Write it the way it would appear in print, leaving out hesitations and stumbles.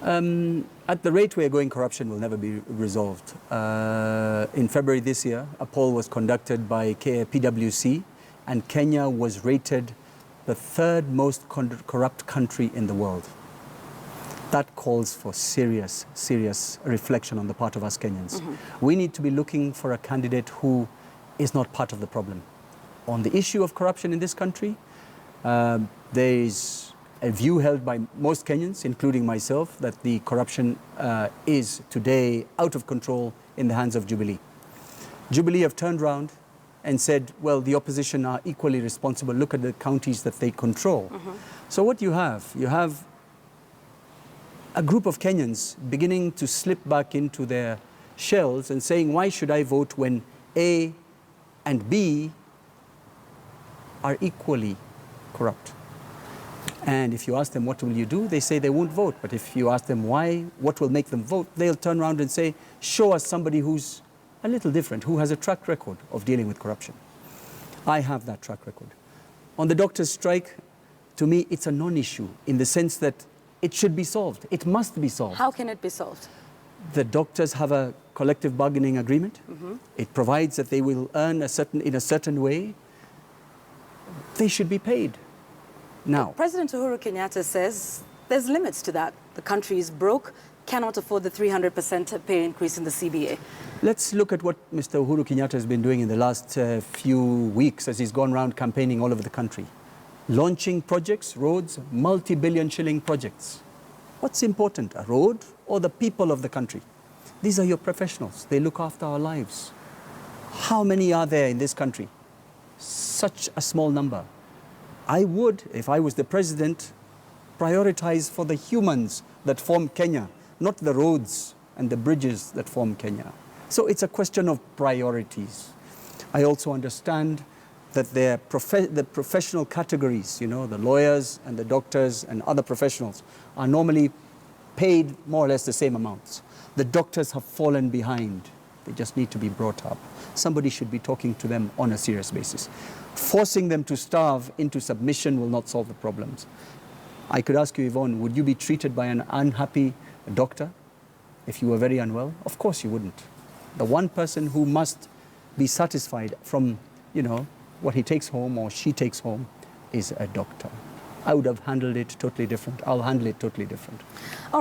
At the rate we are going, corruption will never be resolved. In February this year, a poll was conducted by PwC, and Kenya was rated the third most corrupt country in the world. That calls for serious reflection on the part of us Kenyans. We need to be looking for a candidate who is not part of the problem. On the issue of corruption in this country, there is a view held by most Kenyans, including myself, that the corruption is today out of control in the hands of Jubilee. Jubilee have turned around and said, well, the opposition are equally responsible. Look at the counties that they control. So what you have a group of Kenyans beginning to slip back into their shells and saying, why should I vote when A and B are equally corrupt? And if you ask them, what will you do? They say they won't vote. But if you ask them why, what will make them vote, they'll turn around and say, show us somebody who's a little different, who has a track record of dealing with corruption. I have that track record. On the doctors' strike, to me, it's a non-issue in the sense that it should be solved. It must be solved. How can it be solved? The doctors have a collective bargaining agreement. It provides that they will earn in a certain way. They should be paid. Now, President Uhuru Kenyatta says there's limits to that. The country is broke, cannot afford the 300% pay increase in the CBA. Let's look at what Mr. Uhuru Kenyatta has been doing in the last few weeks as he's gone around campaigning all over the country. Launching projects, roads, multi-billion shilling projects. What's important, a road or the people of the country? These are your professionals. They look after our lives. How many are there in this country? Such a small number. I would, if I was the president, prioritize for the humans that form Kenya, not the roads and the bridges that form Kenya. So it's a question of priorities. I also understand that the professional categories, you know, the lawyers and the doctors and other professionals are normally paid more or less the same amounts. The doctors have fallen behind. They just need to be brought up. Somebody should be talking to them on a serious basis. Forcing them to starve into submission will not solve the problems. I could ask you, Yvonne, would you be treated by an unhappy doctor if you were very unwell? Of course you wouldn't. The one person who must be satisfied from, you know, what he takes home or she takes home is a doctor. I would have handled it totally different. I'll handle it totally different. All right.